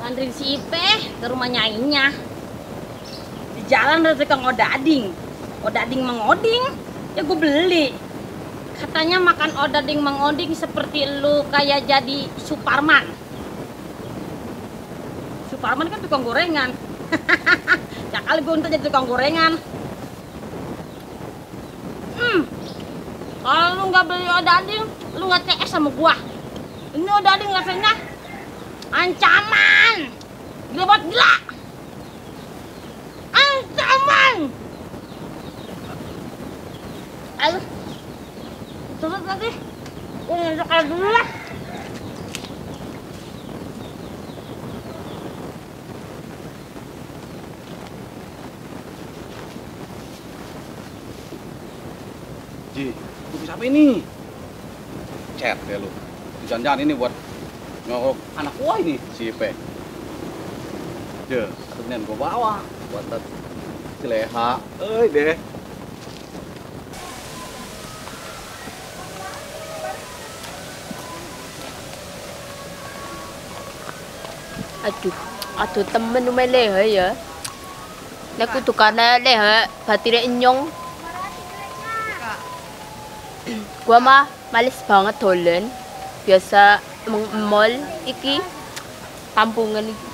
Nganterin si Ipe ke rumah nyainya. Di jalan ada tukang odading. Odading mengoding, ya gue beli. Katanya makan odading mengoding seperti lu kayak jadi Superman. Superman kan tukang gorengan. Ya kali gue untuk jadi tukang gorengan. Kalau lu nggak beli odading, lu nggak CS sama gua. Ini odading rasanya ancaman. Gila banget, gila. Ancaman. Ayo. Terus nanti gue ngesok air dulu lah. Ji, lu bisa apa ini? Chat ya lu. Jangan-jangan ini buat nyokok anak gua ini, si Ipe. Deh, kemudian gua bawa buat si Leha. Deh. Aduh temen main Leha ya. Nek kudu kana Leha batire enyong. Gua mah males banget dolen. Biasa mall iki kampungan iki.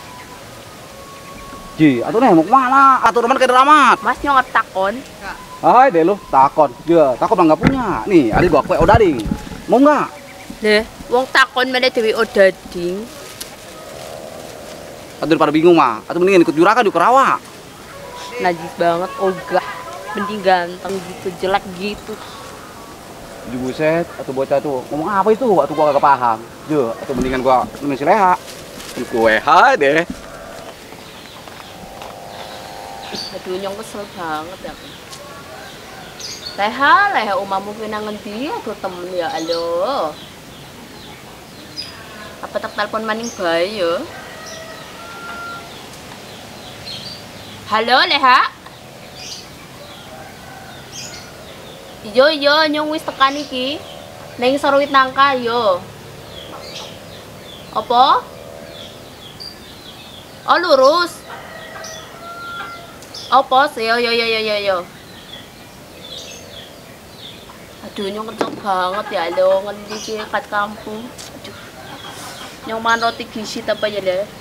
Ji, atuh nih mau kemana? Atuh teman ke Dramat. Mas nyong takon. Hai deh lu, takon. Ya, takon mah nggak punya. Nih, ada gua kue odading. Mau nggak? Deh, wong takon mana dewi odading. Atuh daripada bingung mah. Atuh mendingan ikut juragan di Kerawak. Najis banget, ogah. Mending ganteng gitu, jelek gitu. Buset, atau bocah tuh ngomong apa itu? Waktu gua gak paham. Jo, atau mendingan gua nemenin si Leha. Gue hai deh. Aduh nyong kesel banget ya. Leha umamu kena ngendi aduh temen ya alo. Apa tak telepon maning bae ya? Halo Leha? Yo nyong wis tekan iki. Neng Sarwit Nangka yo. Apa? Oh lurus. Apa sih? Yo. Aduh nyong kenceng banget ya lo ngendi ki kat kampung. Aduh. Nyong man roti gizi apa ya le?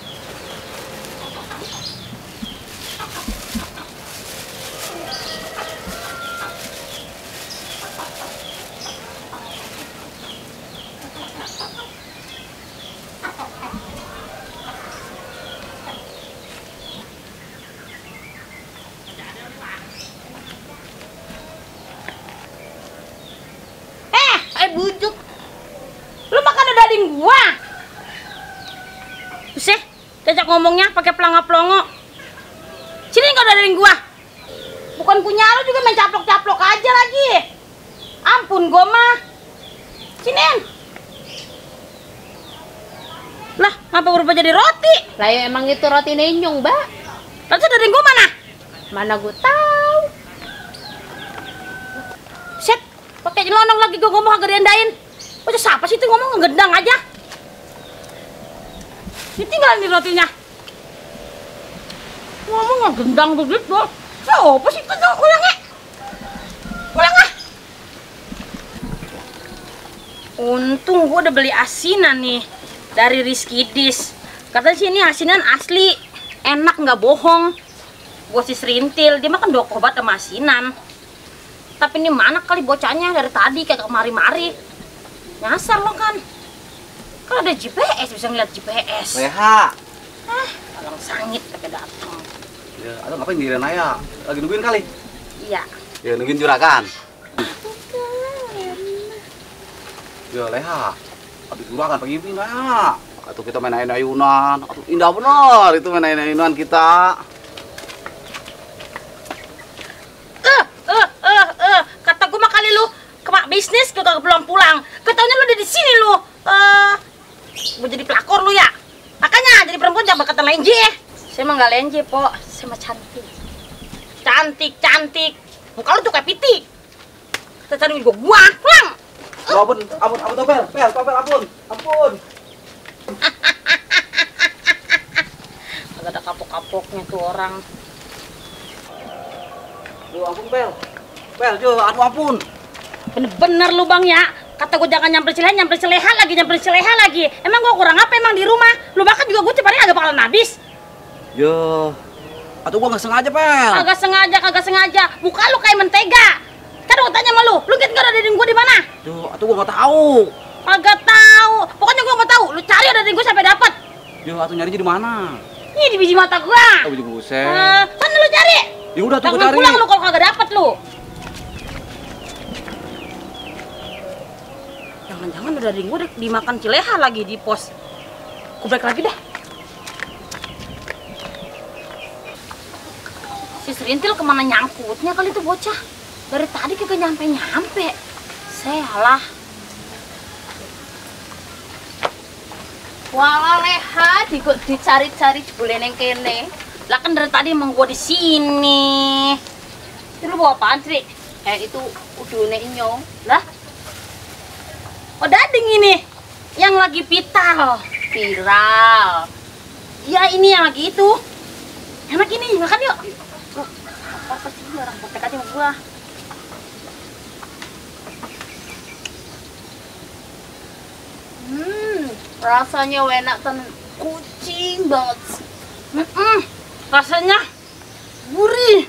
Bujuk. Lu makan odading gua. Buset, diajak ngomongnya pakai pelangap-pelongo. Sini kau odading gua. Bukan punya lu juga main caplok-caplok aja lagi. Ampun gua mah. Siniin. Lah, ngapa berubah jadi roti? Lah ya emang itu roti nenyong, Mbak. Terus odading gua mana? Mana gua tahu. Set, pakai nyelonong lagi gue ngomong agak diandain. Macam siapa sih itu ngomong ngegendang aja. Ditinggalin di rotinya. Ngomong ngegendang begitu. Siapa sih itu ulangnya? Ulang ah. Untung gue udah beli asinan nih dari Rizky Dis. Katanya sih ini asinan asli, enak nggak bohong. Gue sih serintil, dia makan dok obat sama asinan. Tapi ini mana kali bocahnya dari tadi kayak kemari-mari. Nyasar lo kan. Kalau ada GPS bisa ngeliat GPS. Leha. Orang sangit pakai datang. Ya, atau ngapain diri Naya? Lagi nungguin kali. Iya. Ya nungguin juragan. Ya Leha. Habis juragan pagi ini Naya. Atau kita main ayun-ayunan. Atau indah bener itu main ayun-ayunan kita. Kata gue mah kali lu ke bisnis juga pulang-pulang. Katanya lu udah di sini lu. Mau jadi pelakor lu ya. Makanya jadi perempuan jangan berkata lenje. Saya mah nggak lenje, Po. Saya mah cantik. Cantik. Muka lu tuh kayak piti. Kita cari gua pulang. Ampun, Topel, ampun. Agak ada kapok-kapoknya tuh orang. Duh, ampun, Pel. Pel, Jo, aduh ampun. Bener-bener lu bang ya. Kata gue jangan nyamper celeha lagi. Emang gue kurang apa emang di rumah? Lu makan juga gue cepat agak bakalan habis. Jo, atau gua nggak sengaja, Pel. Kagak sengaja. Muka lu kayak mentega. Kan gue tanya sama lu lihat nggak ada dading gue di mana? Jo, atau gua nggak tahu. Kagak tahu. Pokoknya gue mau tahu. Lu cari dading gue sampai dapat. Jo, atau nyarinya di mana? Ini di biji mata gua. Oh, biji buset. Sana lu cari. Ya udah tuh gua Jangan cari. pulang lu kalau kagak dapet lu. Jangan-jangan udah dading gua dimakan cileha lagi di pos. Kubrek lagi deh. Si Serintil kemana nyangkutnya kali itu bocah? Dari tadi kagak nyampe-nyampe. Salah. Wala leha dicari-cari jebule neng kene. Lah kan dari tadi emang gua di sini. Itu lu bawa apaan, Tri? Itu udune inyo. Lah? Oh, dading ini yang lagi viral. Viral. Ya ini yang lagi itu. Enak ini, makan yuk. Apa sih orang potek aja sama gua. Rasanya enak kucing banget. Rasanya gurih.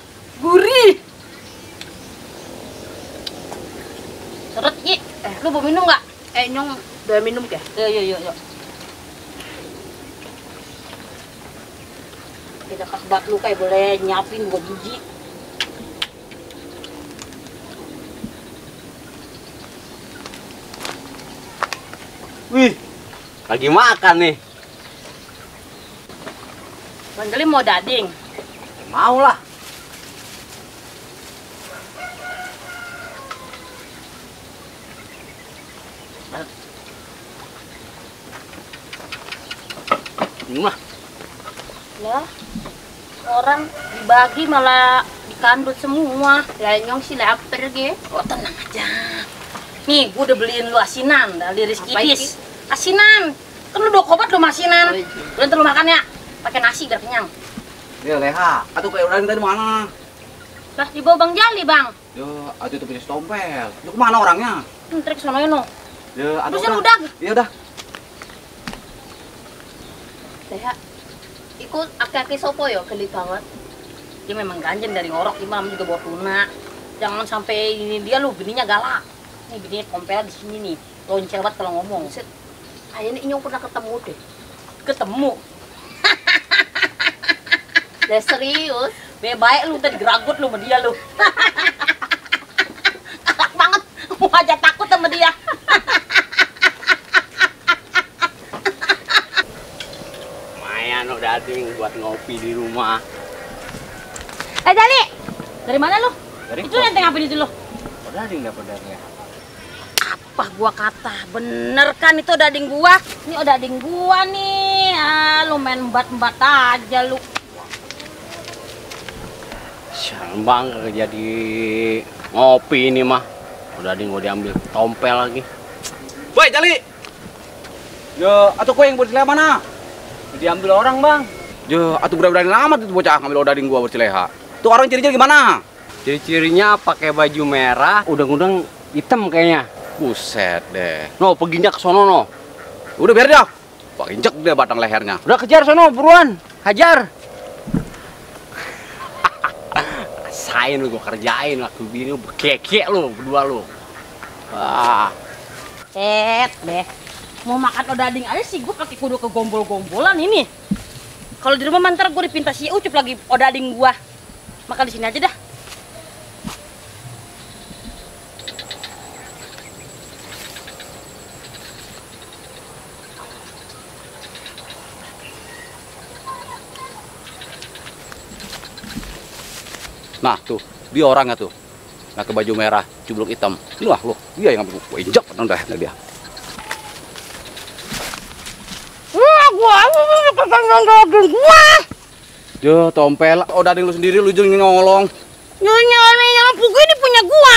Seret, Ki. Lu mau minum nggak? Nyong udah minum ya? Yuk. Kita pas bat lu kayak boleh nyapin gua biji. Wih, lagi makan nih. Bang Jali mau dading. Mau lah. Minum lah. Lah, orang dibagi malah dikandut semua. Lah nyong si lapar ge. Oh, tenang aja. Nih, gua udah beliin lu asinan dari Rizky Apa Dis. Asinan. Kan lu udah kobat lu asinan. Oh, iya. Lu ntar lu makan ya. Pakai nasi biar kenyang. Dia leha. Atau kayak udah tadi mana? Lah, dibawa Bang Jali, Bang. Jo, atau itu punya stompel. Lu kemana orangnya? Trik sono no. Jo, atau Terus udah. Iya udah. Leha. Ikut aki-aki sopo yo geli banget. Dia memang ganjen dari ngorok, Imam juga bawa tuna. Jangan sampai ini dia lu bininya galak. Nih bininya kompel di sini nih. Loncel banget kalau ngomong. Buset. Kayaknya nyong pernah ketemu deh. Ketemu. Lah serius. Baik lu tadi geragut lu sama dia lu. Galak banget. Gua aja takut sama dia. Lumayan udah dading buat ngopi di rumah. Jali. Dari mana lu? Dari Itu nenteng apa itu lu? Oh, dading dapat dadingnya. Apa gua kata? Bener kan itu dading gua? Ini dading gua nih. Ah, lu main embat-embat aja lu. Siang bang jadi ngopi ini mah. Udah dading gua diambil tompel lagi. Woi, Jali. Yo, atau kue yang buat cileha mana? Diambil orang, Bang. Yo, atau berani lama tuh bocah ngambil odading gua buat cileha. Tuh orang ciri-ciri gimana? Ciri-cirinya pakai baju merah, udang-udang hitam kayaknya. Buset deh. No, perginya ke sono no. Udah biar dah. Pak injek deh batang lehernya. Udah kejar sono, buruan. Hajar. Rasain lu gua kerjain aku bini lu bekek lu berdua lu. Wah. Deh. Mau makan odading aja sih gua pakai kudu ke gombol-gombolan ini. Kalau di rumah mantar gua dipinta si Ucup lagi odading gua. Makan di sini aja dah. Nah tuh, dia orangnya tuh. Nah ke baju merah, cubluk hitam. Inilah lu, dia yang ngambil gua injek udah dia. Wah, gua pegang daging gua. Yo, tompel, odading lu sendiri lu jangan nyolong. Nyolong buku ini punya gua.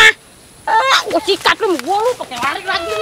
Gua sikat lu, gua lu pakai lari lagi.